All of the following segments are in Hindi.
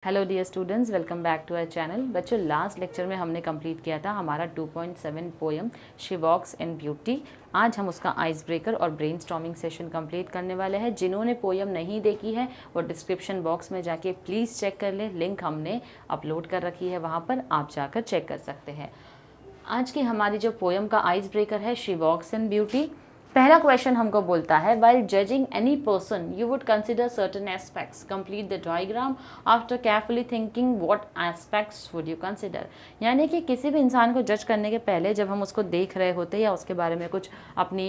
Hello dear students, welcome back to our channel. बच्चों, लास्ट लेक्चर में हमने कंप्लीट किया था हमारा 2.7 poem she walks in beauty. आज हम उसका आइस ब्रेकर और ब्रेन स्टॉर्मिंग सेशन कंप्लीट करने वाले हैं। जिन्होंने पोएम नहीं देखी है वो डिस्क्रिप्शन बॉक्स में जाके प्लीज़ चेक कर लें, लिंक हमने अपलोड कर रखी है, वहाँ पर आप जाकर चेक कर सकते हैं। आज की हमारी जो पोएम का आइस ब्रेकर है शी वॉक्स इन ब्यूटी। पहला क्वेश्चन हमको बोलता है while judging any person you would consider certain aspects. Complete the diagram after carefully thinking what aspects would you consider. यानी कि किसी भी इंसान को जज करने के पहले जब हम उसको देख रहे होते हैं या उसके बारे में कुछ अपनी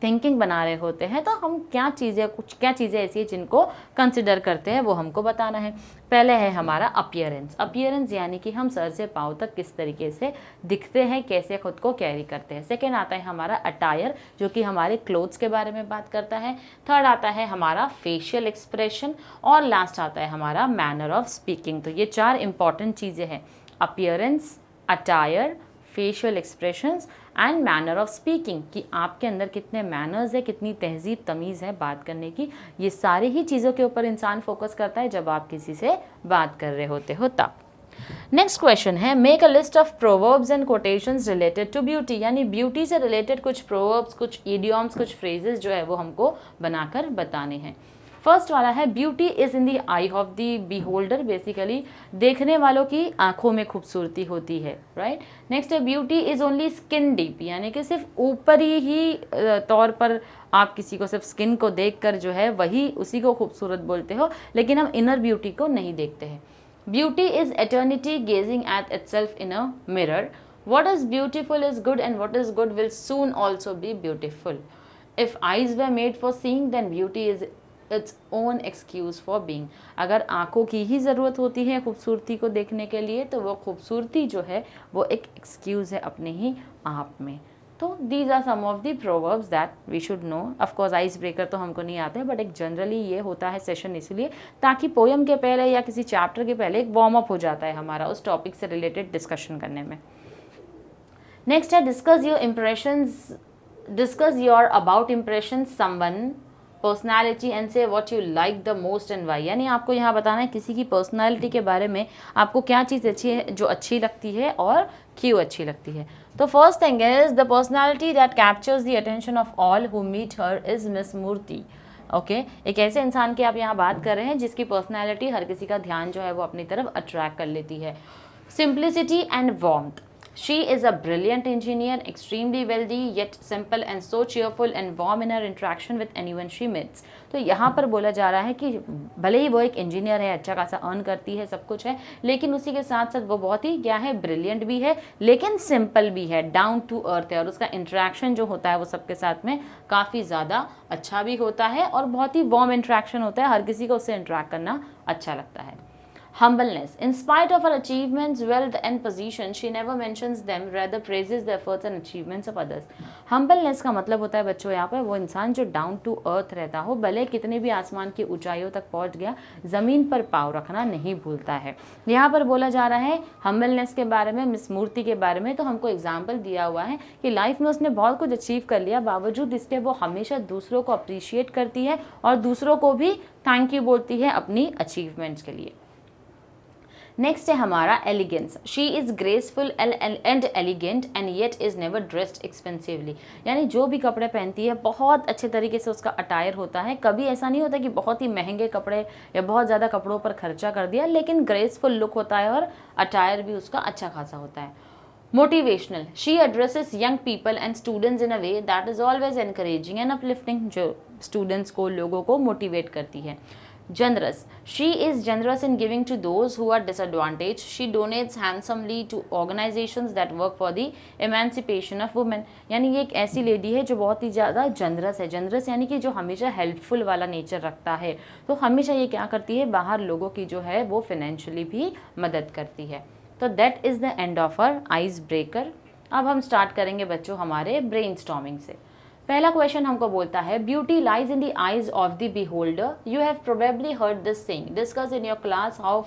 थिंकिंग बना रहे होते हैं तो हम क्या चीज़ें ऐसी हैं जिनको कंसिडर करते हैं वो हमको बताना है। पहले है हमारा अपीयरेंस यानी कि हम सर से पाँव तक किस तरीके से दिखते हैं, कैसे खुद को कैरी करते हैं। सेकेंड आता है हमारा अटायर जो कि हमारे क्लोथ्स के बारे में बात करता है। थर्ड आता है हमारा फेशियल एक्सप्रेशन और लास्ट आता है हमारा मैनर ऑफ स्पीकिंग। तो ये चार इंपॉर्टेंट चीज़ें हैं, appearance, attire, facial expressions and manner of speaking, कि आपके अंदर कितने मैनर्स है, कितनी तहजीब तमीज़ है बात करने की। ये सारी ही चीज़ों के ऊपर इंसान फोकस करता है जब आप किसी से बात कर रहे होते हो तब। नेक्स्ट क्वेश्चन है make a list of proverbs and quotations related to beauty, यानी ब्यूटी से रिलेटेड कुछ प्रोवर्ब्स, कुछ इडियम्स, कुछ फ्रेजेस जो है वो हमको बनाकर बताने हैं। फर्स्ट वाला है beauty is in the I of the beholder, basically देखने वालों की आंखों में खूबसूरती होती है, राइट। नेक्स्ट है beauty is only skin deep, यानी कि सिर्फ ऊपरी ही तौर पर आप किसी को सिर्फ स्किन को देखकर जो है वही उसी को खूबसूरत बोलते हो, लेकिन हम इनर ब्यूटी को नहीं देखते हैं। Beauty is eternity gazing at itself in a mirror. What is beautiful is good and what is good will soon also be beautiful. If eyes were made for seeing then beauty is its own excuse for being. अगर आंखों की ही ज़रूरत होती है खूबसूरती को देखने के लिए तो वो खूबसूरती जो है वो एक एक्सक्यूज़ है अपने ही आप में। तो these are some of the proverbs that we should know. Of course ice breaker तो हमको नहीं आते बट एक जनरली ये होता है सेशन इसलिए ताकि पोएम के पहले या किसी चैप्टर के पहले एक वार्म अप हो जाता है हमारा उस टॉपिक से रिलेटेड डिस्कशन करने में। नेक्स्ट है discuss your about impressions someone personality and say what you like the most and why, यानी आपको यहाँ बताना है किसी की पर्सनैलिटी के बारे में आपको क्या चीज़ अच्छी है, जो अच्छी लगती है और क्यों अच्छी लगती है। तो first thing is the personality that captures the attention of all who meet her is Miss Murthy. Okay, एक ऐसे इंसान की आप यहाँ बात कर रहे हैं जिसकी पर्सनैलिटी हर किसी का ध्यान जो है वो अपनी तरफ अट्रैक्ट कर लेती है। Simplicity and warmth, she is a brilliant engineer, extremely wealthy yet simple and so cheerful and warm in her interaction with anyone she meets. तो यहाँ पर बोला जा रहा है कि भले ही वो एक इंजीनियर है, अच्छा खासा अर्न करती है, सब कुछ है, लेकिन उसी के साथ साथ वो बहुत ही क्या है, ब्रिलियंट भी है लेकिन सिंपल भी है, डाउन टू अर्थ है, और उसका इंटरेक्शन जो होता है वो सबके साथ में काफ़ी ज़्यादा अच्छा भी होता है और बहुत ही वार्म इंटरेक्शन होता है, हर किसी को उससे इंटरेक्ट करना अच्छा लगता है। Humbleness. In spite of her achievements, wealth and position, she never mentions them, rather praises the efforts and achievements of others. Humbleness का मतलब होता है बच्चों यहाँ पर वो इंसान जो डाउन टू अर्थ रहता हो, भले कितने भी आसमान की ऊंचाइयों तक पहुँच गया, ज़मीन पर पाँव रखना नहीं भूलता है। यहाँ पर बोला जा रहा है हम्बलनेस के बारे में, मिस मूर्ति के बारे में। तो हमको एग्जाम्पल दिया हुआ है कि लाइफ में उसने बहुत कुछ अचीव कर लिया, बावजूद इसके वो हमेशा दूसरों को अप्रिशिएट करती है और दूसरों को भी थैंक यू बोलती है अपनी अचीवमेंट्स के लिए। नेक्स्ट है हमारा elegance. She is graceful and elegant and yet is never dressed expensively, यानी जो भी कपड़े पहनती है बहुत अच्छे तरीके से उसका अटायर होता है, कभी ऐसा नहीं होता कि बहुत ही महंगे कपड़े या बहुत ज़्यादा कपड़ों पर खर्चा कर दिया, लेकिन ग्रेसफुल लुक होता है और अटायर भी उसका अच्छा खासा होता है। Motivational, she addresses young people and students in a way that is always encouraging and uplifting, जो स्टूडेंट्स को, लोगों को मोटिवेट करती है। Generous. She is generous in giving to those who are disadvantaged. She donates handsomely to organizations that work for the emancipation of women. यानी ये एक ऐसी लेडी है जो बहुत ही ज़्यादा जनरस है। जनरस यानी कि जो हमेशा हेल्पफुल वाला नेचर रखता है, तो हमेशा ये क्या करती है, बाहर लोगों की जो है वो फाइनेंशियली भी मदद करती है। तो that is the end of our ice breaker. अब हम स्टार्ट करेंगे बच्चों हमारे ब्रेन स्टॉर्मिंग से। पहला क्वेश्चन हमको बोलता है beauty lies in the eyes of the beholder. You have probably heard this saying, discuss in your class how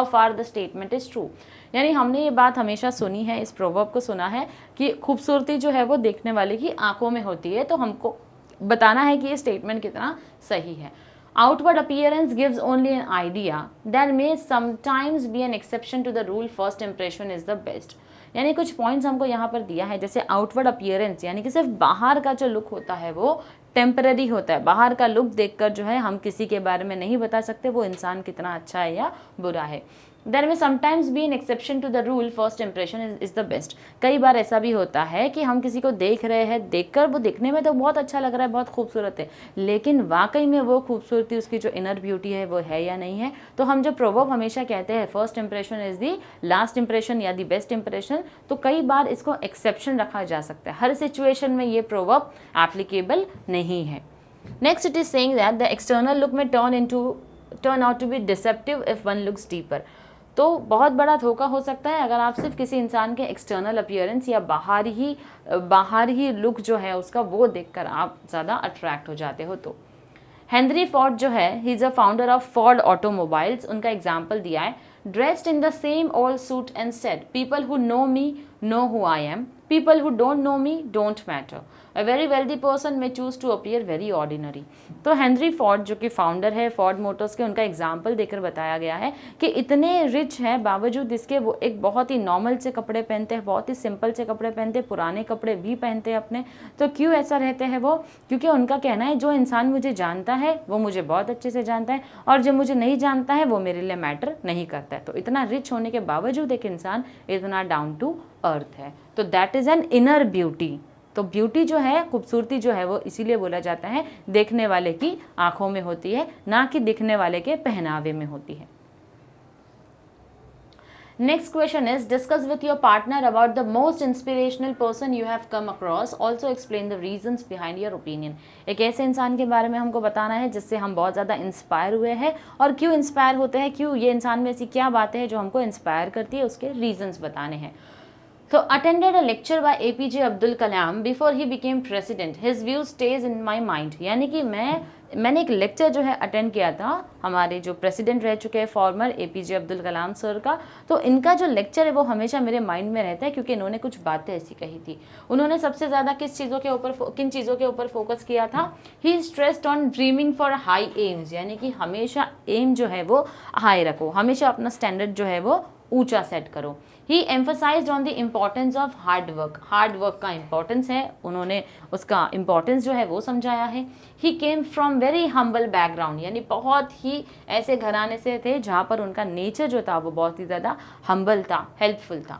far the statement is true. यानी हमने ये बात हमेशा सुनी है, इस प्रोवर्ब को सुना है कि खूबसूरती जो है वो देखने वाले की आंखों में होती है, तो हमको बताना है कि ये स्टेटमेंट कितना सही है। Outward appearance gives only an idea. There may sometimes be an exception to the rule. First impression is the best. यानी कुछ पॉइंट्स हमको यहाँ पर दिया है, जैसे आउटवर्ड अपीयरेंस यानी कि सिर्फ बाहर का जो लुक होता है वो टेम्पररी होता है। बाहर का लुक देखकर जो है हम किसी के बारे में नहीं बता सकते वो इंसान कितना अच्छा है या बुरा है। There may sometimes be an exception to the rule. First impression is the best. कई बार ऐसा भी होता है कि हम किसी को देख रहे हैं, देखकर वो दिखने में तो बहुत अच्छा लग रहा है, बहुत खूबसूरत है, लेकिन वाकई में वो खूबसूरती उसकी जो इनर ब्यूटी है वो है या नहीं है। तो हम जो प्रोवर्ब हमेशा कहते हैं first impression is the last impression या दी बेस्ट इंप्रेशन, तो कई बार इसको एक्सेप्शन रखा जा सकता है। हर सिचुएशन में ये प्रोवर्ब एप्लीकेबल नहीं है। Next it is saying that the external look may turn out to be deceptive if one looks deeper. तो बहुत बड़ा धोखा हो सकता है अगर आप सिर्फ किसी इंसान के एक्सटर्नल अपीयरेंस या बाहर ही लुक जो है उसका वो देखकर आप ज़्यादा अट्रैक्ट हो जाते हो। तो हेनरी फोर्ड जो है, he is a founder of Ford automobiles, उनका एग्जाम्पल दिया है, dressed in the same old suit and said, people who know me know who I am, people who don't know me don't matter, a very wealthy person may choose to appear very ordinary. तो हेनरी फोर्ड जो कि फाउंडर है फोर्ड मोटर्स के, उनका एग्जाम्पल देकर बताया गया है कि इतने रिच हैं बावजूद इसके वो एक बहुत ही नॉर्मल से कपड़े पहनते हैं, बहुत ही सिंपल से कपड़े पहनते हैं, पुराने कपड़े भी पहनते हैं अपने। तो क्यों ऐसा रहते हैं वो? क्योंकि उनका कहना है जो इंसान मुझे जानता है वो मुझे बहुत अच्छे से जानता है और जो मुझे नहीं जानता है वो मेरे लिए मैटर नहीं करता है। तो इतना रिच होने के बावजूद एक इंसान इतना डाउन टू अर्थ है, तो that is an inner beauty. तो ब्यूटी जो है, खूबसूरती जो है वो इसीलिए बोला जाता है देखने वाले की आंखों में होती है, ना कि दिखने वाले के पहनावे में होती है। Next question is discuss with your partner about the most inspirational person you have come across, also explain the reasons behind your opinion. एक ऐसे इंसान के बारे में हमको बताना है जिससे हम बहुत ज़्यादा इंस्पायर हुए हैं और क्यों इंस्पायर होते हैं, क्यों ये इंसान में ऐसी क्या बातें हैं जो हमको इंस्पायर करती है, उसके रीजंस बताने हैं। So attended a lecture by APJ Abdul Kalam before he became president. His view stays in my mind. यानी कि मैंने एक लेक्चर जो है अटेंड किया था हमारे जो प्रेसिडेंट रह चुके हैं farmer APJ Abdul Kalam sir का। तो इनका जो लेक्चर है वो हमेशा मेरे माइंड में रहता है क्योंकि इन्होंने कुछ बातें ऐसी कही थी। उन्होंने सबसे ज़्यादा किन चीज़ों के ऊपर फोकस किया था? He stressed on dreaming for high aims, यानी कि हमेशा एम जो है वो हाई रखो, हमेशा अपना स्टैंडर्ड जो है वो ऊंचा सेट करो। He emphasised on the importance of hard work का इम्पॉर्टेंस है, उन्होंने उसका इम्पॉर्टेंस जो है वो समझाया है। He came from very humble background, यानी बहुत ही ऐसे घराने से थे जहाँ पर उनका नेचर जो था वो बहुत ही ज़्यादा हम्बल था, हेल्पफुल था।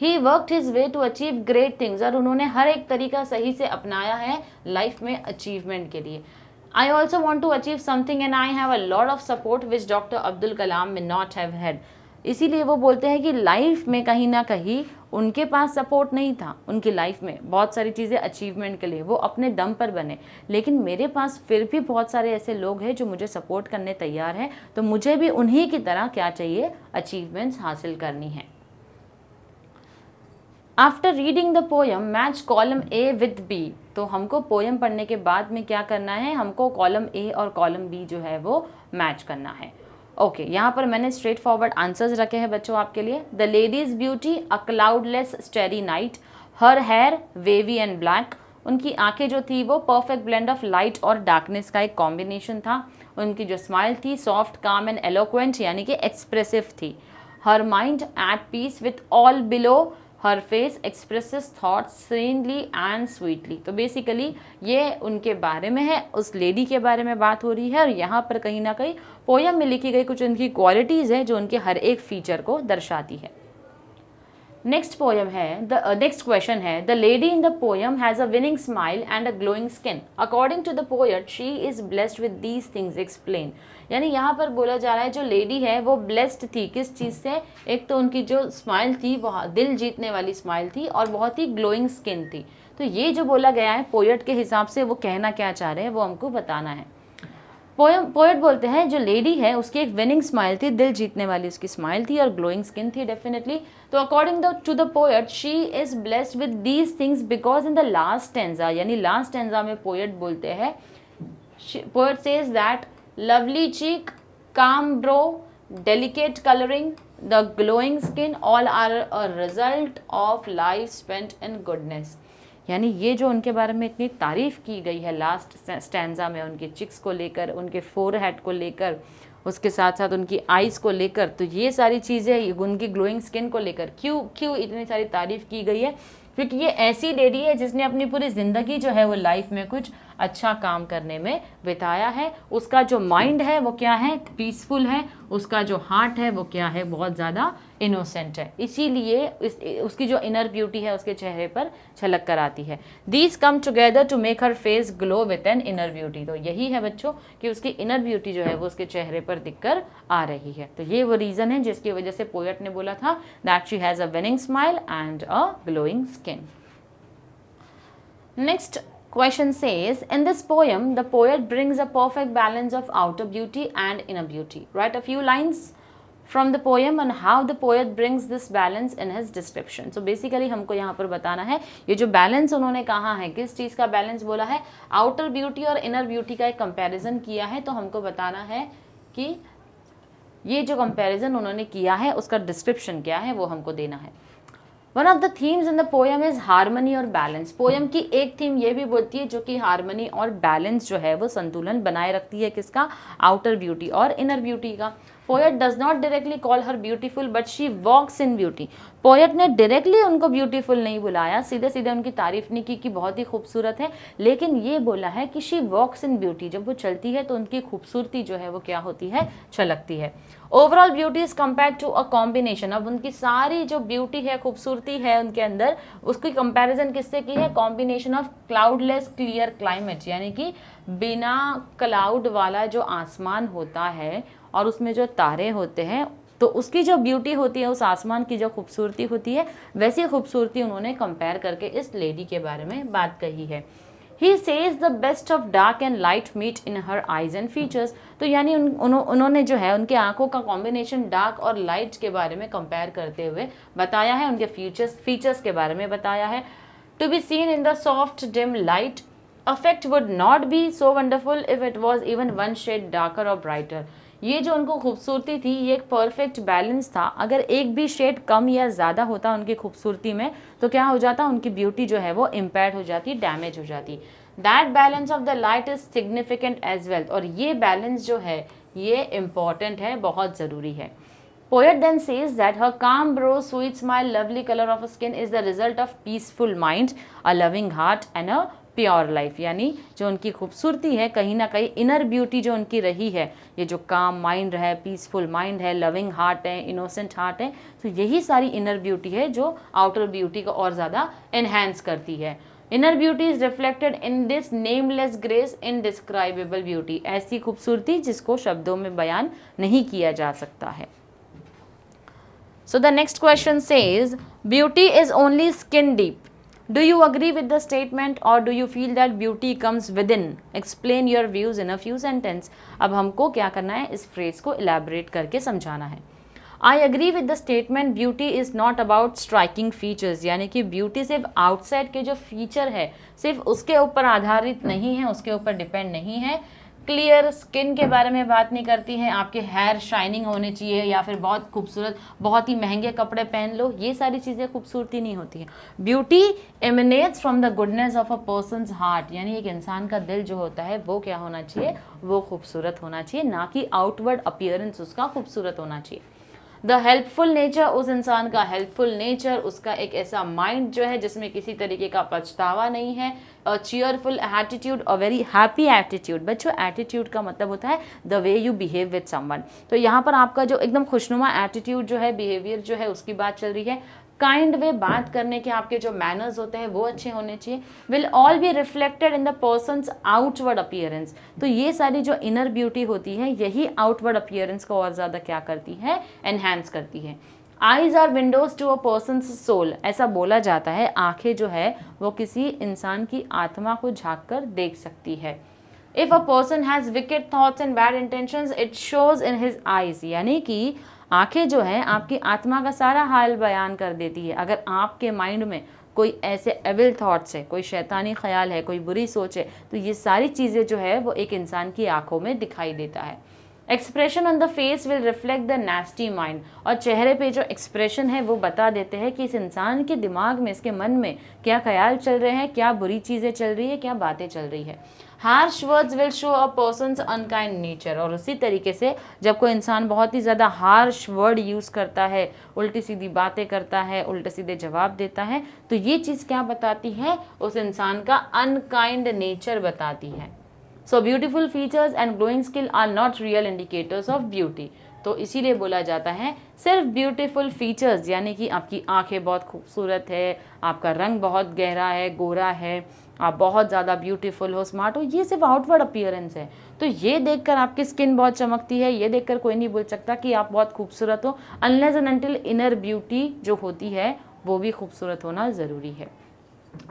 He worked his way to achieve great things, और उन्होंने हर एक तरीका सही से अपनाया है लाइफ में अचीवमेंट के लिए। I also want to achieve something and I have a lot of support which Dr. Abdul Kalam may not have had. इसीलिए वो बोलते हैं कि लाइफ में कहीं ना कहीं उनके पास सपोर्ट नहीं था, उनकी लाइफ में बहुत सारी चीज़ें अचीवमेंट के लिए वो अपने दम पर बने, लेकिन मेरे पास फिर भी बहुत सारे ऐसे लोग हैं जो मुझे सपोर्ट करने तैयार हैं, तो मुझे भी उन्हीं की तरह क्या चाहिए, अचीवमेंट्स हासिल करनी है। After reading the poem match column A with B, तो हमको पोएम पढ़ने के बाद में क्या करना है, हमको कॉलम ए और कॉलम बी जो है वो मैच करना है। ओके, यहाँ पर मैंने स्ट्रेट फॉरवर्ड आंसर्स रखे हैं बच्चों आपके लिए। The lady's beauty a cloudless starry night, her hair wavy and black, उनकी आंखें जो थी वो परफेक्ट ब्लेंड ऑफ लाइट और डार्कनेस का एक कॉम्बिनेशन था। उनकी जो स्माइल थी सॉफ्ट काम एंड एलोक्वेंट, यानी कि एक्सप्रेसिव थी। Her mind at peace with all below, her face expresses thoughts serenely and sweetly. तो बेसिकली ये उनके बारे में है, उस लेडी के बारे में बात हो रही है, और यहाँ पर कहीं ना कहीं पोयम में लिखी गई कुछ उनकी क्वालिटीज़ है जो उनके हर एक फीचर को दर्शाती है। नेक्स्ट क्वेश्चन है the lady in the poem has a winning smile and a glowing skin, according to the poet she is blessed with these things, explain. यानी यहाँ पर बोला जा रहा है जो लेडी है वो ब्लेस्ड थी किस चीज़ से, एक तो उनकी जो स्माइल थी वो दिल जीतने वाली स्माइल थी और बहुत ही ग्लोइंग स्किन थी। तो ये जो बोला गया है पोएट के हिसाब से वो कहना क्या चाह रहे हैं वो हमको बताना है। पोएट बोलते हैं जो लेडी है उसकी एक विनिंग स्माइल थी, दिल जीतने वाली उसकी स्माइल थी और ग्लोइंग स्किन थी डेफिनेटली। तो according to the poet she is blessed with these things because in the last stanza, यानी लास्ट टेंजा में पोएट बोलते हैं, poet says that lovely cheek, calm brow, delicate coloring, the glowing skin all are a result of life spent in goodness। यानी ये जो उनके बारे में इतनी तारीफ़ की गई है लास्ट स्टैंजा में, उनके चिक्स को लेकर, उनके फोरहेड को लेकर, उसके साथ साथ उनकी आइज़ को लेकर, तो ये सारी चीज़ें, उनकी ग्लोइंग स्किन को लेकर क्यों इतनी सारी तारीफ़ की गई है? क्योंकि ये ऐसी लेडी है जिसने अपनी पूरी ज़िंदगी जो है वो लाइफ में कुछ अच्छा काम करने में बिताया है। उसका जो माइंड है वो क्या है? पीसफुल है। उसका जो हार्ट है वो क्या है? बहुत ज़्यादा इनोसेंट है। इसीलिए उसकी जो इनर ब्यूटी है उसके चेहरे पर झलक कर आती है। These come together to make her face glow with an inner beauty. तो यही है बच्चों कि उसकी इनर ब्यूटी जो है वो उसके चेहरे पर दिखकर आ रही है। तो ये वो रीज़न है जिसकी वजह से पोएट ने बोला था that she has a winning smile and a glowing skin. Next question says, in this poem, the poet brings a perfect balance of outer beauty and inner beauty. Write a few lines from the poem on how the poet brings this balance in his description. So basically हमको यहाँ पर बताना है ये जो बैलेंस उन्होंने कहा है, किस चीज़ का बैलेंस बोला है? आउटर ब्यूटी और इनर ब्यूटी का एक कंपैरिजन किया है। तो हमको बताना है कि ये जो कंपैरिजन उन्होंने किया है उसका डिस्क्रिप्शन क्या है, वो हमको देना है। One of the themes in the poem is harmony और बैलेंस। पोएम की एक थीम ये भी बोलती है जो कि हार्मनी और बैलेंस जो है वो संतुलन बनाए रखती है। किसका? आउटर ब्यूटी और इनर ब्यूटी का। Poet does not directly call her beautiful but she walks in beauty. Poet ने डायरेक्टली उनको ब्यूटीफुल नहीं बुलाया, सीधे सीधे उनकी तारीफ नहीं की कि बहुत ही खूबसूरत है, लेकिन ये बोला है कि शी वॉक्स इन ब्यूटी। जब वो चलती है तो उनकी खूबसूरती जो है वो क्या होती है? छलकती है। Overall beauty is compare to a combination. अब उनकी सारी जो ब्यूटी है, खूबसूरती है उनके अंदर, उसकी कंपैरिजन किससे की है? Combination of cloudless clear climate, यानी कि बिना क्लाउड वाला जो आसमान होता है और उसमें जो तारे होते हैं, तो उसकी जो ब्यूटी होती है, उस आसमान की जो खूबसूरती होती है, वैसी खूबसूरती उन्होंने कंपेयर करके इस लेडी के बारे में बात कही है। He says the best of dark and light meet in her eyes and features। तो यानी उन्होंने जो है उनके आंखों का कॉम्बिनेशन डार्क और लाइट के बारे में कंपेयर करते हुए बताया है, उनके फीचर्स के बारे में बताया है। To be seen in the soft dim light, effect would not be so wonderful if it was even one shade darker or brighter। ये जो उनको खूबसूरती थी ये एक परफेक्ट बैलेंस था। अगर एक भी शेड कम या ज़्यादा होता उनकी खूबसूरती में तो क्या हो जाता? उनकी ब्यूटी जो है वो इम्पेयर हो जाती, डैमेज हो जाती। That balance of the light is significant as well. और ये बैलेंस जो है ये इम्पॉर्टेंट है, बहुत ज़रूरी है। Poet then says that her calm brow, sweet smile, lovely color of skin is the result of peaceful mind, a loving heart and a pure life. यानी जो उनकी खूबसूरती है कहीं ना कहीं इनर ब्यूटी जो उनकी रही है, ये जो काम माइंड है, पीसफुल माइंड है, लविंग हार्ट है, इनोसेंट हार्ट है, तो यही सारी इनर ब्यूटी है जो आउटर ब्यूटी को और ज़्यादा एनहेंस करती है। Inner beauty is reflected in this nameless grace indescribable beauty. ऐसी खूबसूरती जिसको शब्दों में बयान नहीं किया जा सकता है। So the next question says, beauty is only skin deep. Do you agree with the statement or do you feel that beauty comes within? Explain your views in a few sentences. अब हमको क्या करना है? इस फ्रेज को elaborate करके समझाना है। I agree with the statement beauty is not about striking features। यानी कि ब्यूटी सिर्फ आउटसाइड के जो फीचर है सिर्फ उसके ऊपर आधारित नहीं है, उसके ऊपर डिपेंड नहीं है। क्लियर स्किन के बारे में बात नहीं करती हैं, आपके हेयर शाइनिंग होने चाहिए या फिर बहुत खूबसूरत, बहुत ही महंगे कपड़े पहन लो, ये सारी चीज़ें खूबसूरती नहीं होती हैं। Beauty emanates from the goodness of a person's heart. यानी एक इंसान का दिल जो होता है वो क्या होना चाहिए? वो खूबसूरत होना चाहिए, ना कि आउटवर्ड अपीयरेंस उसका खूबसूरत होना चाहिए। द हेल्पफुल नेचर, उस इंसान का हेल्पफुल नेचर, उसका एक ऐसा माइंड जो है जिसमें किसी तरीके का पछतावा नहीं है। A cheerful attitude, a very happy attitude. बच्चों एटीट्यूड का मतलब होता है the way you behave with someone. तो यहाँ पर आपका जो एकदम खुशनुमा एटीट्यूड जो है, बिहेवियर जो है, उसकी बात चल रही है। काइंड वे, बात करने के आपके जो मैनर्स होते हैं वो अच्छे होने चाहिए। Will all be reflected in the persons outward appearance. तो ये सारी जो इनर ब्यूटी होती है यही आउटवर्ड अपीयरेंस को और ज़्यादा क्या करती है? एनहांस करती है। Eyes are windows to a person's soul. ऐसा बोला जाता है आंखें जो है वो किसी इंसान की आत्मा को झांक कर देख सकती है। If a person has wicked thoughts and bad intentions it shows in his eyes. यानी कि आंखें जो है आपकी आत्मा का सारा हाल बयान कर देती है। अगर आपके माइंड में कोई ऐसे एविल थॉट्स है, कोई शैतानी ख्याल है, कोई बुरी सोच है, तो ये सारी चीज़ें जो है वो एक इंसान की आंखों में दिखाई देता है। Expression on the face will reflect the नेस्टी mind, और चेहरे पे जो एक्सप्रेशन है वो बता देते हैं कि इस इंसान के दिमाग में, इसके मन में क्या ख्याल चल रहे हैं, क्या बुरी चीज़ें चल रही है, क्या बातें चल रही है। Harsh words will show a persons unkind nature, और उसी तरीके से जब कोई इंसान बहुत ही ज़्यादा हार्श वर्ड यूज़ करता है, उल्टी सीधी बातें करता है, उल्टे सीधे जवाब देता है, तो ये चीज़ क्या बताती है, उस इंसान का अनकाइंड नेचर बताती है। So beautiful features and glowing skill are not real indicators of beauty. तो इसीलिए बोला जाता है सिर्फ ब्यूटीफुल फीचर्स, यानी कि आपकी आंखें बहुत खूबसूरत है, आपका रंग बहुत गहरा है, गोरा है, आप बहुत ज़्यादा ब्यूटीफुल हो, स्मार्ट हो, ये सिर्फ आउटवर्ड अपीयरेंस है। तो ये देखकर आपकी स्किन बहुत चमकती है, ये देखकर कोई नहीं बोल सकता कि आप बहुत खूबसूरत हो, unless and until inner beauty जो होती है वो भी खूबसूरत होना ज़रूरी है।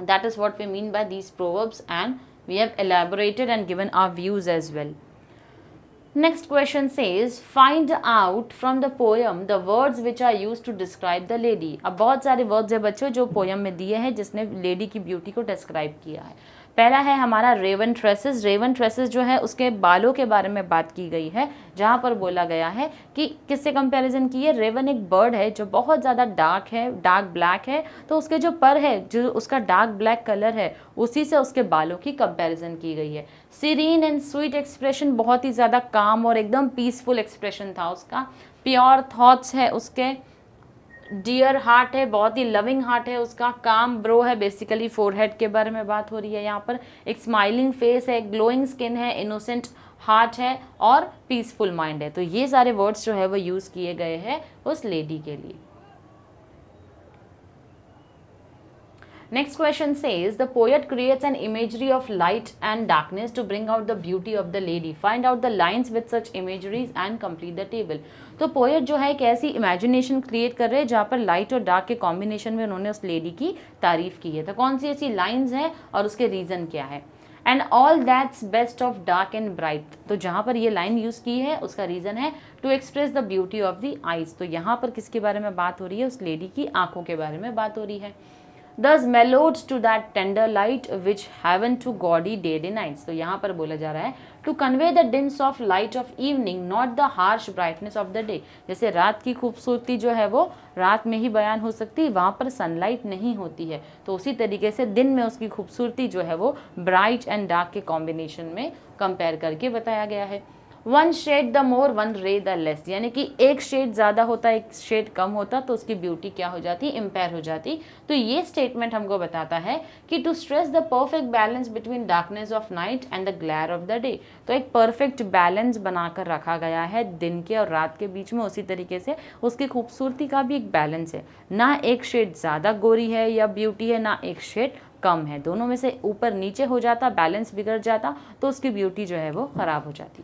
That is what we mean by these proverbs, and we have elaborated and given our views as well. Next question says, find out from the poem the words which are used to describe the lady. अब बहुत सारे वर्ड्स है बच्चों जो पोयम में दिए हैं जिसने लेडी की ब्यूटी को डिस्क्राइब किया है। पहला है हमारा रेवन ट्रेसेस। रेवन ट्रेसेस जो है उसके बालों के बारे में बात की गई है, जहाँ पर बोला गया है कि किससे कंपैरिजन की है। रेवन एक बर्ड है जो बहुत ज़्यादा डार्क है, डार्क ब्लैक है, तो उसके जो पर है, जो उसका डार्क ब्लैक कलर है, उसी से उसके बालों की कंपैरिजन की गई है। सीरीन एंड स्वीट एक्सप्रेशन, बहुत ही ज़्यादा काम और एकदम पीसफुल एक्सप्रेशन था उसका। प्योर थॉट्स है उसके, डियर हार्ट है, बहुत ही लविंग हार्ट है उसका। काम ब्रो है, बेसिकली फोरहेड के बारे में बात हो रही है यहाँ पर। एक स्माइलिंग फेस है, ग्लोइंग स्किन है, इनोसेंट हार्ट है और पीसफुल माइंड है। तो ये सारे वर्ड्स जो है वो यूज किए गए हैं उस लेडी के लिए। Next question says, the poet creates an imagery of light and darkness to bring out the beauty of the lady. Find out the lines with such imageries and complete the table. तो पोएट जो है एक ऐसी इमेजिनेशन क्रिएट कर रहे हैं जहाँ पर लाइट और डार्क के कॉम्बिनेशन में उन्होंने उस लेडी की तारीफ की है। तो कौन सी ऐसी लाइंस हैं और उसके रीज़न क्या है। And all that's best of dark and bright, तो जहाँ पर ये लाइन यूज़ की है उसका रीज़न है to express the beauty of the eyes. तो यहाँ पर किसके बारे में बात हो रही है, उस लेडी की आंखों के बारे में बात हो रही है। Thus mellowed to that tender light which heaven to gaudy day nights, तो यहाँ पर बोला जा रहा है to convey the dints of light of evening not the harsh brightness of the day। जैसे रात की खूबसूरती जो है वो रात में ही बयान हो सकती है, वहाँ पर सनलाइट नहीं होती है, तो उसी तरीके से दिन में उसकी खूबसूरती जो है वो ब्राइट एंड डार्क के कॉम्बिनेशन में कंपेयर करके बताया गया है। One shade the more one ray the less, यानी कि एक शेड ज़्यादा होता एक शेड कम होता तो उसकी ब्यूटी क्या हो जाती, इम्पेयर हो जाती। तो ये स्टेटमेंट हमको बताता है कि to stress the perfect balance between darkness of night and the glare of the day, तो एक परफेक्ट बैलेंस बनाकर रखा गया है दिन के और रात के बीच में। उसी तरीके से उसकी खूबसूरती का भी एक बैलेंस है, ना एक शेड ज़्यादा गोरी है या ब्यूटी है, ना एक शेड कम है, दोनों में से ऊपर नीचे हो जाता, बैलेंस बिगड़ जाता तो उसकी ब्यूटी जो है वो ख़राब हो जाती।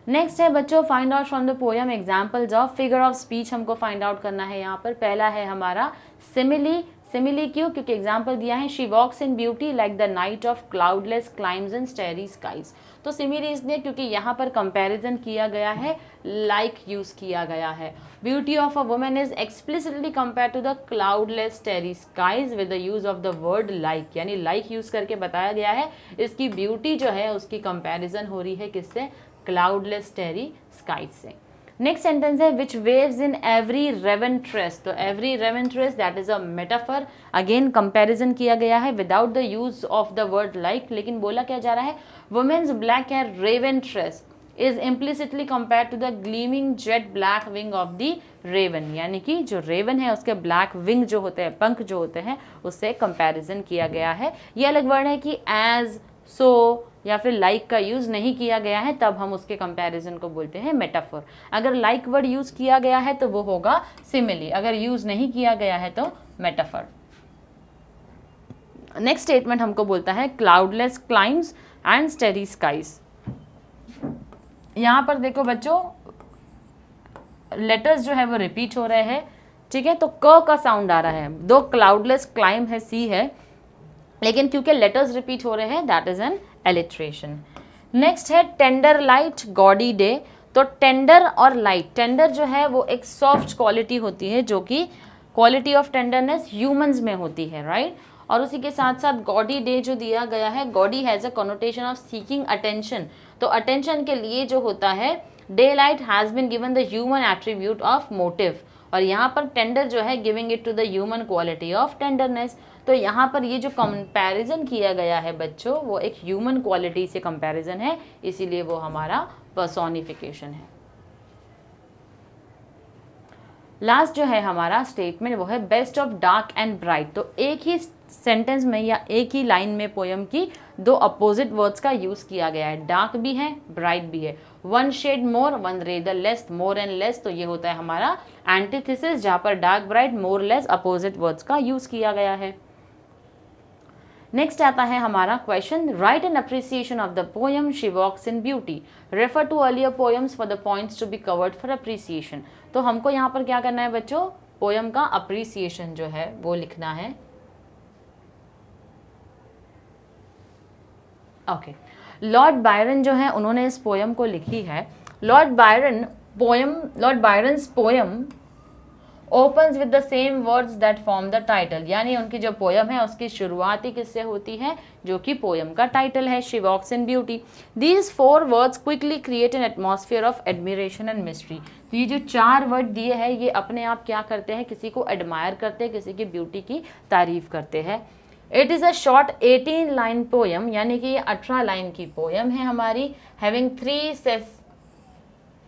नेक्स्ट है बच्चों, find out from the poem examples of figure of speech, हमको फाइंड आउट करना है यहाँ पर। पहला है हमारा सिमिली। सिमिली क्यों, क्योंकि एग्जाम्पल दिया है she walks in beauty like the night of cloudless climes and starry skies. तो सिमिली इसलिए क्योंकि यहाँ पर कंपैरिजन किया गया है, लाइक यूज किया गया है। Beauty of a woman is explicitly compare to the cloudless starry skies with the use of the word like, यानी लाइक यूज करके बताया गया है इसकी ब्यूटी जो है उसकी कंपैरिजन हो रही है किससे, क्लाउडलेस स्टेरी स्काई से। नेक्स्ट सेंटेंस है which waves in every raven tress, तो every raven tress that is a metaphor. Again comparison किया गया है without the use of the word like, लेकिन बोला क्या जा रहा है, women's black hair raven tress is implicitly compare to the gleaming jet black wing of the raven, यानी कि जो रेवन है उसके ब्लैक विंग जो होते हैं, पंख जो होते हैं, उससे कंपैरिजन किया गया है। ये अलग वर्ड है कि एज, सो या फिर लाइक का यूज नहीं किया गया है, तब हम उसके कंपैरिजन को बोलते हैं मेटाफोर। अगर लाइक वर्ड यूज किया गया है तो वो होगा सिमिली, अगर यूज नहीं किया गया है तो मेटाफोर। नेक्स्ट स्टेटमेंट हमको बोलता है cloudless climes and steady skies. यहाँ पर देखो बच्चों, लेटर्स जो है वो रिपीट हो रहे हैं, ठीक है, तो क का साउंड आ रहा है। दो क्लाउडलेस क्लाइम है, सी है, लेकिन क्योंकि लेटर्स रिपीट हो रहे हैं that is an alliteration. Next है टेंडर लाइट गॉडी डे, तो टेंडर और लाइट, टेंडर जो है वो एक सॉफ्ट क्वालिटी होती है जो कि क्वालिटी ऑफ टेंडरनेस ह्यूमंस में होती है, राइट। और उसी के साथ साथ गॉडी डे जो दिया गया है, gaudy has a connotation of seeking attention, तो अटेंशन के लिए जो होता है, daylight has been given the human attribute of motive, और यहाँ पर टेंडर जो है giving it to the human quality of tenderness. तो यहाँ पर ये जो कंपैरिजन किया गया है बच्चों, वो एक ह्यूमन क्वालिटी से कंपैरिजन है, इसीलिए वो हमारा पर्सोनिफिकेशन है। लास्ट जो है हमारा स्टेटमेंट वो है best of dark and bright. तो एक ही सेंटेंस में या एक ही लाइन में पोयम की दो अपोजिट वर्ड्स का यूज किया गया है, डार्क भी है ब्राइट भी है। One shade more one rather less, more and less, तो ये होता है हमारा एंटीथेसिस, जहां पर dark bright more less opposite words का यूज किया गया है। नेक्स्ट आता है हमारा question, write an appreciation of the poem she walks in beauty, refer to earlier poems for the points to be covered for appreciation. तो हमको यहाँ पर क्या करना है बच्चों, पोयम का अप्रिसिएशन जो है वो लिखना है। ओके, लॉर्ड बायरन जो है उन्होंने इस पोयम को लिखी है। Lord Byron's poem opens with the same words that form the title, यानी उनकी जो पोयम है उसकी शुरुआत ही किससे होती है, जो कि पोयम का टाइटल है, She walks in beauty. These 4 words quickly create an atmosphere of admiration and mystery. तो ये जो 4 वर्ड दिए हैं ये अपने आप क्या करते हैं, किसी को एडमायर करते हैं, किसी की ब्यूटी की तारीफ करते हैं। It is a short 18 line poem, यानी कि ये 18 लाइन की पोयम है हमारी, हैविंग 3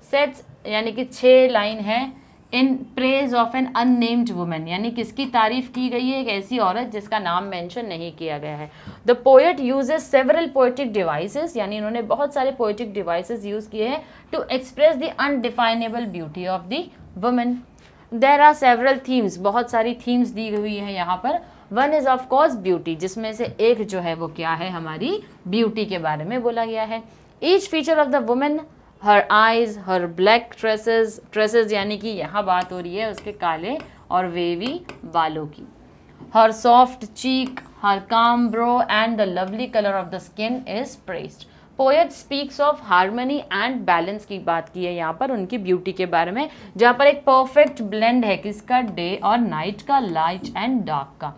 सेट्स, यानी कि 6 लाइन है। In praise of an unnamed women, यानी किसकी तारीफ की गई है, एक ऐसी औरत जिसका नाम मेंशन नहीं किया गया है। The poet uses several poetic devices, यानी इन्होंने बहुत सारे पोएटिक डिवाइसेस यूज किए हैं to express the undefinable beauty of the women. There are several themes, बहुत सारी थीम्स दी हुई है यहाँ पर। One is of course beauty, जिसमें से एक जो है वो क्या है, हमारी ब्यूटी के बारे में बोला गया है। Each feature of the women, her eyes, her black traces, यानी कि यहाँ बात हो रही है उसके काले और वेवी बालों की। हर सॉफ्ट चीक, हर काम bro and the lovely colour of the skin is pressed. Poet speaks of harmony and balance की बात की है यहाँ पर उनकी ब्यूटी के बारे में, जहाँ पर एक परफेक्ट ब्लेंड है किसका, डे और नाइट का, लाइट एंड डार्क का।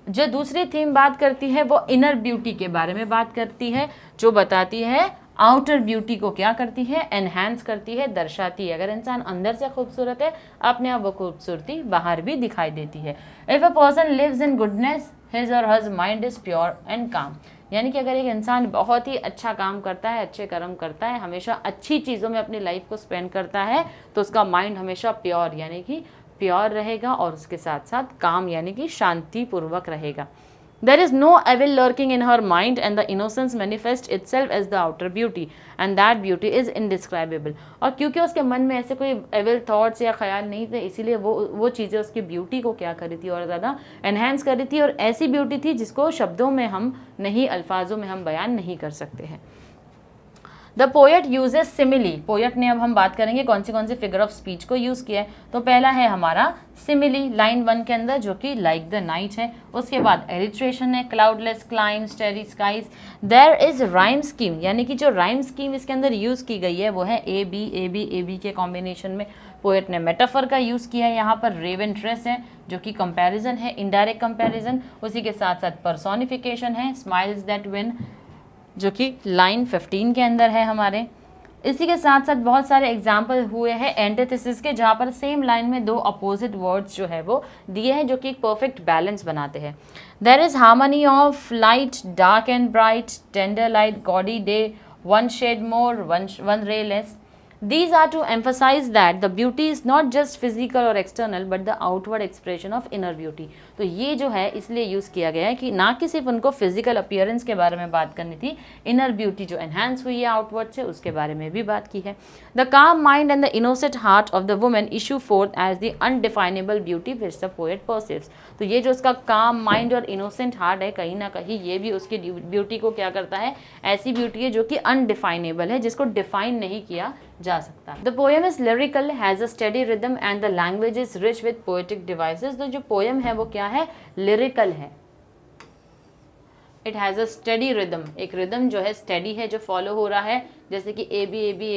जो दूसरी थीम बात करती है वो इनर ब्यूटी के बारे में बात करती है, जो बताती है आउटर ब्यूटी को क्या करती है, एनहांस करती है, दर्शाती है। अगर इंसान अंदर से खूबसूरत है, अपने आप वो खूबसूरती बाहर भी दिखाई देती है। If a person lives in goodness, his और her mind is pure and काम, यानी कि अगर एक इंसान बहुत ही अच्छा काम करता है, अच्छे कर्म करता है, हमेशा अच्छी चीज़ों में अपनी लाइफ को स्पेंड करता है, तो उसका माइंड हमेशा प्योर यानी कि प्योर रहेगा और उसके साथ साथ काम यानी कि शांतिपूर्वक रहेगा। There is no evil lurking in her mind and the innocence manifests itself as the outer beauty and that beauty is indescribable। और क्योंकि उसके मन में ऐसे कोई evil thoughts या ख्याल नहीं थे, इसीलिए वो चीज़ें उसकी ब्यूटी को क्या कर रही थी और ज़्यादा एनहेंस कर रही थी, और ऐसी ब्यूटी थी जिसको शब्दों में हम नहीं, अल्फाजों में हम बयान नहीं कर सकते हैं। The poet uses simile, poet ने अब हम बात करेंगे कौन से फिगर ऑफ स्पीच को यूज़ किया है। तो पहला है हमारा सिमिली लाइन 1 के अंदर, जो कि लाइक द नाइट है। उसके बाद एलिट्रेशन है, cloudless clime, starry skies. There is rhyme scheme, यानी कि जो राइम स्कीम इसके अंदर यूज़ की गई है वो है ए बी के कॉम्बिनेशन में। पोएट ने मेटाफर का यूज़ किया है यहाँ पर, रेवन ट्रेस है जो कि कंपैरिजन है, इनडायरेक्ट कंपैरिजन। उसी के साथ साथ पर्सोनिफिकेशन है, स्माइल्स दैट विन, जो कि लाइन 15 के अंदर है हमारे। इसी के साथ साथ बहुत सारे एग्जाम्पल हुए हैं एंटीथेसिस के, जहाँ पर सेम लाइन में 2 अपोजिट वर्ड्स जो है वो दिए हैं, जो कि एक परफेक्ट बैलेंस बनाते हैं। There is harmony of light, dark and bright, tender light, gaudy day, one shade more, one ray less. These are to emphasize that the beauty is not just physical or external but the outward expression of inner beauty। तो ये जो है इसलिए यूज़ किया गया है कि ना कि सिर्फ उनको फिजिकल अपीयरेंस के बारे में बात करनी थी, इनर ब्यूटी जो एनहांस हुई है आउटवर्ड से उसके बारे में भी बात की है। The calm mind and the innocent heart of the woman issue forth as the undefinable beauty which the poet perceives. तो ये जो उसका काम माइंड और इनोसेंट हार्ट है, कहीं ना कहीं ये भी उसकी ब्यूटी को क्या करता है, ऐसी ब्यूटी है जो कि अनडिफाइनेबल है, जिसको डिफाइन नहीं किया जा सकता। The poem is lyrical, has a study rhythm and the language is rich with poetic devices. तो जो पोएम है वो क्या है, लिरिकल है। It has a study rhythm, एक रिदम जो है स्टडी है, जो फॉलो हो रहा है, जैसे कि ए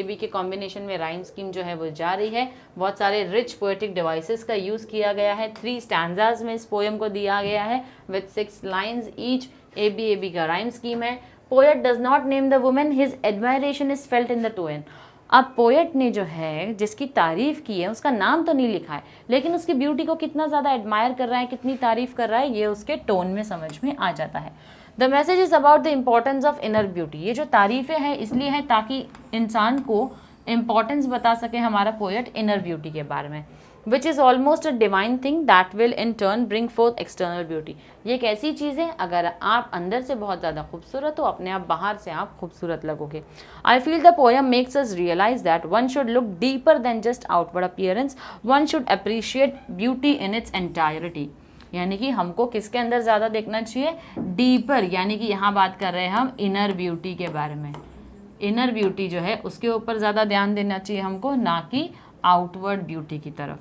बी के कॉम्बिनेशन में राइम स्कीम जो है वो जा रही है। बहुत सारे रिच पोएटिक डिवाइसेस का यूज़ किया गया है। 3 स्टैंजाज में इस पोएम को दिया गया है with 6 lines each. A B का राइम स्कीम है। Poet does not name the woman, his admiration is felt in the tone. अब पोएट ने जो है जिसकी तारीफ की है उसका नाम तो नहीं लिखा है, लेकिन उसकी ब्यूटी को कितना ज़्यादा एडमायर कर रहा है, कितनी तारीफ कर रहा है, ये उसके टोन में समझ में आ जाता है। The message is about the importance of inner beauty. ये जो तारीफें हैं इसलिए है ताकि इंसान को इम्पोर्टेंस बता सके हमारा पोएट इनर ब्यूटी के बारे में। Which is almost a divine thing that will in turn bring fourth external beauty. ये एक ऐसी चीज़ है, अगर आप अंदर से बहुत ज़्यादा खूबसूरत हो, अपने आप बाहर से आप खूबसूरत लगोगे। I feel the poem makes us realise that one should look deeper than just outward appearance, one should appreciate beauty in its entirety. यानी कि हमको किसके अंदर ज़्यादा देखना चाहिए, डीपर, यानी कि यहाँ बात कर रहे हैं हम इनर ब्यूटी के बारे में। इनर ब्यूटी जो है उसके ऊपर ज़्यादा ध्यान देना चाहिए हमको, ना कि आउटवर्ड ब्यूटी की तरफ।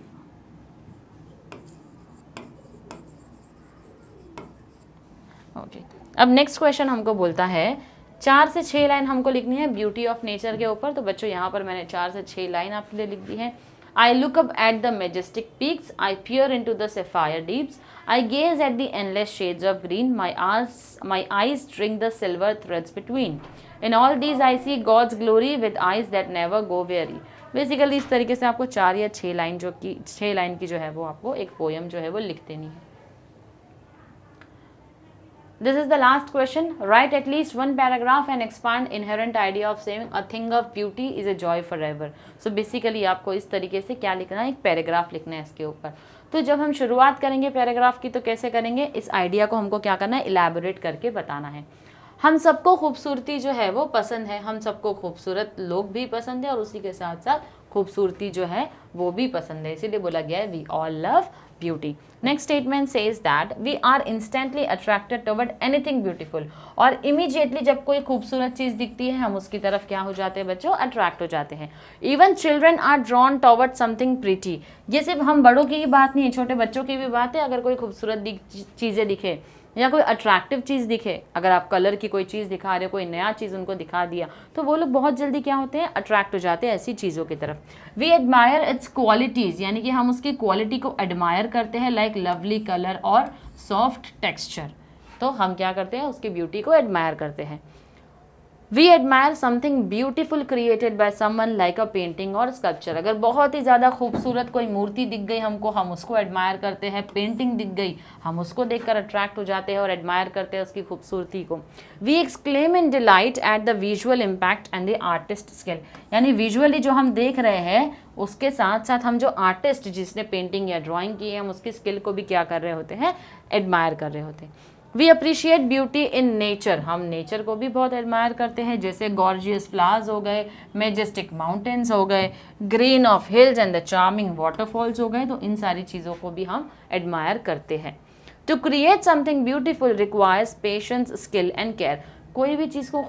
ओके, अब नेक्स्ट क्वेश्चन हमको बोलता है 4 से 6 लाइन हमको लिखनी है ब्यूटी ऑफ नेचर के ऊपर। तो बच्चों यहाँ पर मैंने 4 से 6 लाइन आपके लिए लिख दी है। I look up at the majestic peaks, I peer into the sapphire deeps, I gaze at the endless shades of green, my eyes string the silver threads between. In all these I see God's glory with eyes that never go weary. Basically इस तरीके से आपको 4 या 6 लाइन जो कि 6 लाइन की जो है वो आपको एक पोएम जो है वो लिख देनी है। This is the last question. Write at least one paragraph and expand inherent idea of saying a thing of beauty is a joy forever. So basically आपको इस तरीके से क्या लिखना है, एक पैराग्राफ लिखना है इसके ऊपर। तो जब हम शुरुआत करेंगे पैराग्राफ की तो कैसे करेंगे, इस आइडिया को हमको क्या करना है, इलैबोरेट करके बताना है। हम सबको खूबसूरती जो है वो पसंद है, हम सबको खूबसूरत लोग भी पसंद है और उसी के साथ साथ खूबसूरती जो है वो भी पसंद है, इसीलिए बोला गया है we all love beauty. Next statement says that we are instantly attracted toward anything beautiful. और इमीडिएटली जब कोई खूबसूरत चीज़ दिखती है हम उसकी तरफ क्या हो जाते हैं बच्चों, अट्रैक्ट हो जाते हैं। Even children are drawn toward something pretty. ये सिर्फ हम बड़ों की ही बात नहीं है, छोटे बच्चों की भी बात है। अगर कोई खूबसूरत चीज़ें दिखे या कोई अट्रैक्टिव चीज़ दिखे, अगर आप कलर की कोई चीज़ दिखा रहे हो, कोई नया चीज़ उनको दिखा दिया, तो वो लोग बहुत जल्दी क्या होते हैं, अट्रैक्ट हो जाते हैं ऐसी चीज़ों की तरफ। वी एडमायर इट्स क्वालिटीज़, यानी कि हम उसकी क्वालिटी को एडमायर करते हैं, लाइक लवली कलर और सॉफ्ट टेक्सचर। तो हम क्या करते हैं, उसकी ब्यूटी को एडमायर करते हैं। We admire something beautiful created by someone like a painting और स्कल्पचर। अगर बहुत ही ज़्यादा खूबसूरत कोई मूर्ति दिख गई हमको, हम उसको एडमायर करते हैं। पेंटिंग दिख गई, हम उसको देखकर अट्रैक्ट हो जाते हैं और एडमायर करते हैं उसकी खूबसूरती को। We exclaim in delight at the visual impact and the artist skill, यानी विजुअली जो हम देख रहे हैं उसके साथ साथ हम जो आर्टिस्ट जिसने पेंटिंग या ड्राइंग की है हम उसकी स्किल को भी क्या कर रहे होते हैं, एडमायर कर रहे होते हैं। We appreciate beauty in nature, हम नेचर को भी बहुत एडमायर करते हैं, जैसे गॉर्जियस फ्लावर्स हो गए, मेजेस्टिक माउंटेन्स हो गए, green of hills and the charming waterfalls हो गए। तो इन सारी चीज़ों को भी हम एडमायर करते हैं। To create something beautiful requires patience, skill and care. कोई भी चीज़ को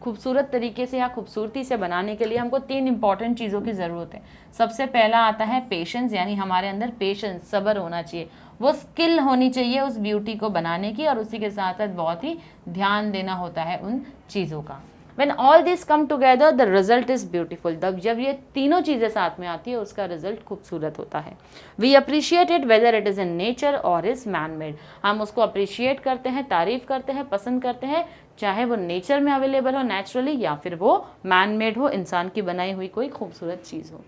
खूबसूरत तरीके से या खूबसूरती से बनाने के लिए हमको 3 इंपॉर्टेंट चीज़ों की ज़रूरत है। सबसे पहला आता है पेशेंस, यानी हमारे अंदर पेशेंस, सब्र होना चाहिए। वो स्किल होनी चाहिए उस ब्यूटी को बनाने की, और उसी के साथ साथ बहुत ही ध्यान देना होता है उन चीज़ों का। When all these come together, the result is beautiful. जब ये तीनों चीज़ें साथ में आती है उसका रिजल्ट खूबसूरत होता है। We appreciate it whether it is in nature or is man-made. हम उसको अप्रिशिएट करते हैं, तारीफ करते हैं, पसंद करते हैं, चाहे वो नेचर में अवेलेबल हो नेचुरली या फिर वो मैन मेड हो, इंसान की बनाई हुई कोई खूबसूरत चीज़ हो।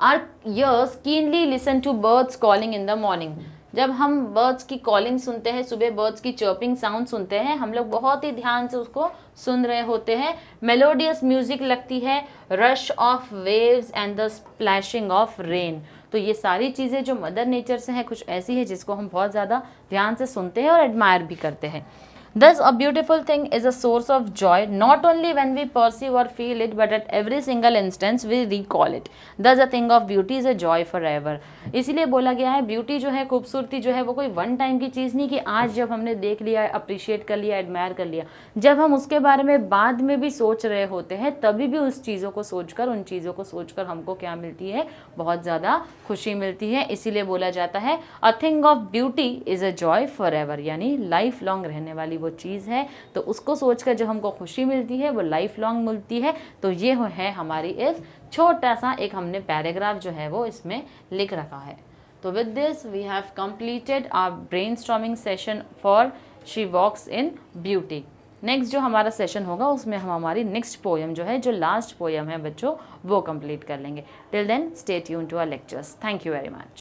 Our ears keenly listen to birds calling in the morning. जब हम बर्ड्स की कॉलिंग सुनते हैं, सुबह बर्ड्स की चर्पिंग साउंड सुनते हैं, हम लोग बहुत ही ध्यान से उसको सुन रहे होते हैं। मेलोडियस म्यूजिक लगती है, rush of waves and the splashing of rain. तो ये सारी चीज़ें जो मदर नेचर से हैं कुछ ऐसी है जिसको हम बहुत ज़्यादा ध्यान से सुनते हैं और एडमायर भी करते हैं। Thus, a beautiful thing is a source of joy, not only when we perceive or feel it, but at every single instance we recall it. Thus, a thing of beauty is a joy forever. इसीलिए बोला गया है ब्यूटी जो है, खूबसूरती जो है, वो कोई वन टाइम की चीज़ नहीं कि आज जब हमने देख लिया, अप्रिशिएट कर लिया, एडमायर कर लिया, जब हम उसके बारे में बाद में भी सोच रहे होते हैं तभी भी उस चीज़ों को सोचकर, उन चीज़ों को सोचकर हमको क्या मिलती है, बहुत ज़्यादा खुशी मिलती है। इसीलिए बोला जाता है a thing of beauty is a joy for ever, यानी लाइफ लॉन्ग रहने वाली चीज़ है। तो उसको सोचकर जो हमको खुशी मिलती है वो लाइफ लॉन्ग मिलती है। तो ये है हमारी इस छोटा सा एक हमने पैराग्राफ जो है वो इसमें लिख रखा है। तो with this we have completed our brainstorming session for she walks in beauty. Next जो हमारा सेशन होगा उसमें हम हमारी नेक्स्ट पोएम जो है, जो लास्ट पोएम है बच्चों, वो कंप्लीट कर लेंगे। Till then stay tuned to our lectures. Thank you very much.